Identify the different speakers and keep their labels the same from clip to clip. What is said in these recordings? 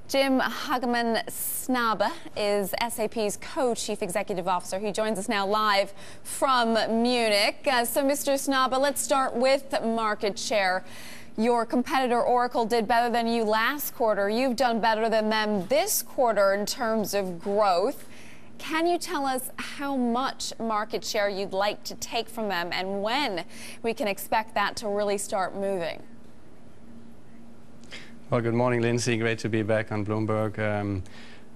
Speaker 1: Jim Hagemann Snabe is SAP's co-chief executive officer. He joins us now live from Munich. So, Mr. Snabe, let's start with market share. Your competitor Oracle did better than you last quarter. You've done better than them this quarter in terms of growth. Can you tell us how much market share you'd like to take from them and when we can expect that to really start moving?
Speaker 2: Well, good morning, Lindsay. Great to be back on Bloomberg.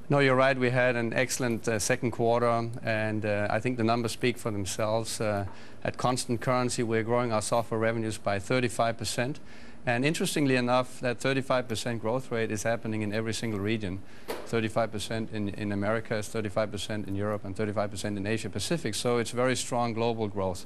Speaker 2: No, you're right. We had an excellent second quarter, and I think the numbers speak for themselves. At constant currency, we're growing our software revenues by 35%. And interestingly enough, that 35% growth rate is happening in every single region. 35% in Americas, 35% in Europe, and 35% in Asia Pacific. So it's very strong global growth.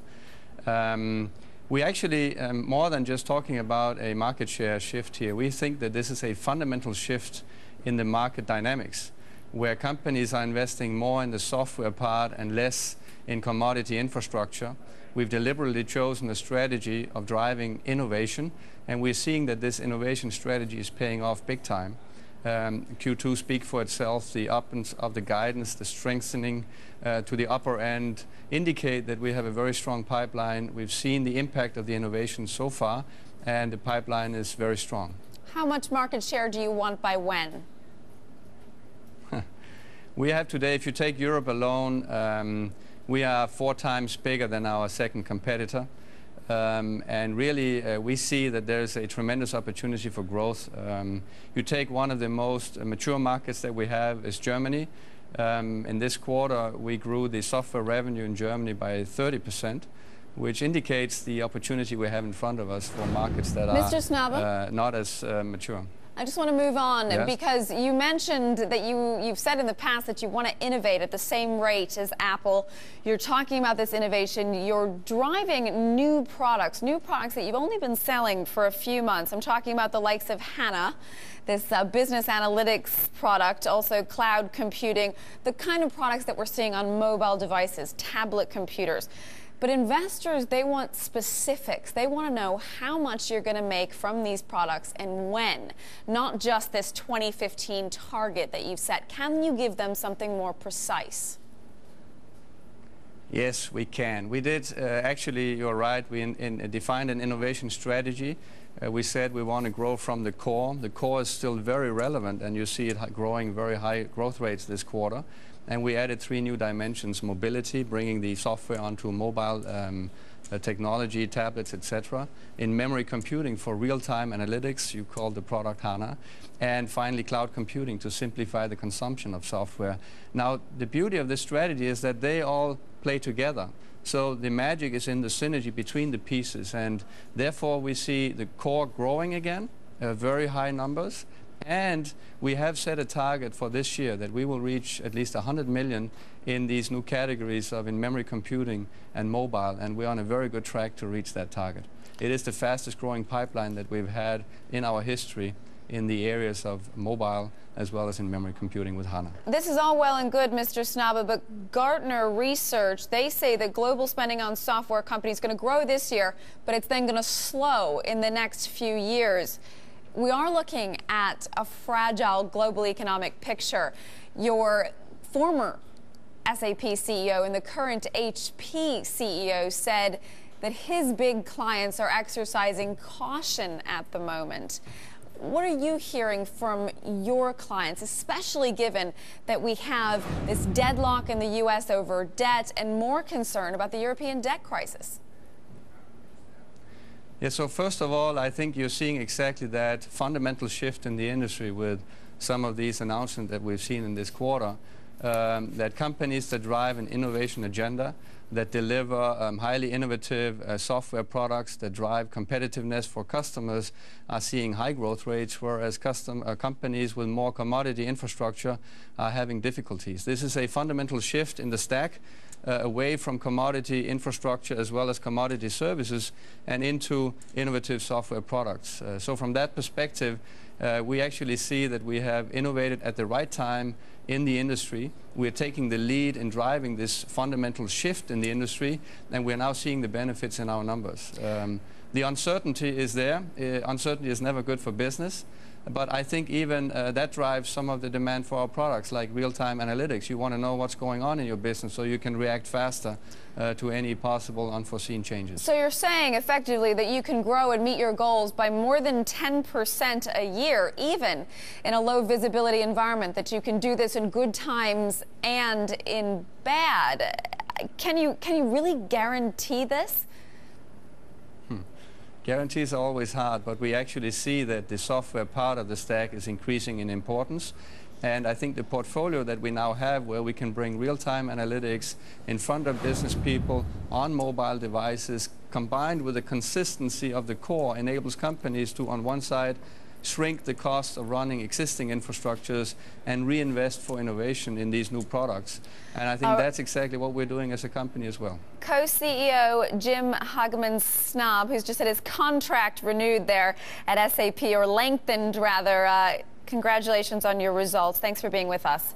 Speaker 2: We actually, more than just talking about a market share shift here, we think that this is a fundamental shift in the market dynamics, where companies are investing more in the software part and less in commodity infrastructure. We've deliberately chosen a strategy of driving innovation, and we're seeing that this innovation strategy is paying off big time. Q2 speak for itself. The uppance of the guidance, the strengthening to the upper end indicate that we have a very strong pipeline. We've seen the impact of the innovation so far, and the pipeline is very strong.
Speaker 1: How much market share do you want by when?
Speaker 2: We have today, if you take Europe alone, we are 4 times bigger than our second competitor. And really, we see that there's a tremendous opportunity for growth. You take one of the most mature markets that we have is Germany. In this quarter, we grew the software revenue in Germany by 30%, which indicates the opportunity we have in front of us for markets that
Speaker 1: Mr. Snabe?
Speaker 2: Not as mature.
Speaker 1: I just want to move on,
Speaker 2: yes,
Speaker 1: because you mentioned that you've said in the past that you want to innovate at the same rate as Apple. You're talking about this innovation. You're driving new products that you've only been selling for a few months. I'm talking about the likes of HANA, this business analytics product, also cloud computing, the kind of products that we're seeing on mobile devices, tablet computers. But investors, they want specifics. They want to know how much you're going to make from these products and when, not just this 2015 target that you've set. Can you give them something more precise?
Speaker 2: Yes, we can. We did, actually, you're right, we defined an innovation strategy. We said we want to grow from the core. The core is still very relevant, and you see it growing very high growth rates this quarter. And we added 3 new dimensions: mobility, bringing the software onto mobile technology, tablets, etc. In memory computing for real-time analytics, you call the product HANA. And finally, cloud computing to simplify the consumption of software. Now, the beauty of this strategy is that they all play together. So the magic is in the synergy between the pieces, and therefore we see the core growing again, very high numbers. And we have set a target for this year that we will reach at least 100 million in these new categories of in-memory computing and mobile, and we're on a very good track to reach that target. It is the fastest growing pipeline that we've had in our history in the areas of mobile as well as in memory computing with HANA.
Speaker 1: This is all well and good, Mr. Snabe, but Gartner research, they say that global spending on software companies is going to grow this year, but it's then going to slow in the next few years. We are looking at a fragile global economic picture. Your former SAP CEO and the current HP CEO said that his big clients are exercising caution at the moment. What are you hearing from your clients, especially given that we have this deadlock in the U.S. over debt and more concern about the European debt crisis?
Speaker 2: Yeah, so first of all, I think you're seeing exactly that fundamental shift in the industry with some of these announcements that we've seen in this quarter, that companies that drive an innovation agenda, that deliver highly innovative software products that drive competitiveness for customers are seeing high growth rates, whereas companies with more commodity infrastructure are having difficulties. This is a fundamental shift in the stack, away from commodity infrastructure as well as commodity services and into innovative software products. So from that perspective, we actually see that we have innovated at the right time in the industry. We're taking the lead in driving this fundamental shift in the industry, and we're now seeing the benefits in our numbers. The uncertainty is there. Uncertainty is never good for business. But I think even that drives some of the demand for our products, like real-time analytics. You want to know what's going on in your business so you can react faster to any possible unforeseen changes.
Speaker 1: So you're saying effectively that you can grow and meet your goals by more than 10% a year, even in a low visibility environment, that you can do this in good times and in bad. Can you really guarantee this?
Speaker 2: Guarantees are always hard, but we actually see that the software part of the stack is increasing in importance. And I think the portfolio that we now have, where we can bring real-time analytics in front of business people on mobile devices, combined with the consistency of the core, enables companies to, on one side, shrink the cost of running existing infrastructures and reinvest for innovation in these new products. And I think that's exactly what we're doing as a company as well.
Speaker 1: Co-CEO Jim Hagemann Snabe, who's just had his contract renewed there at SAP, or lengthened rather. Congratulations on your results. Thanks for being with us.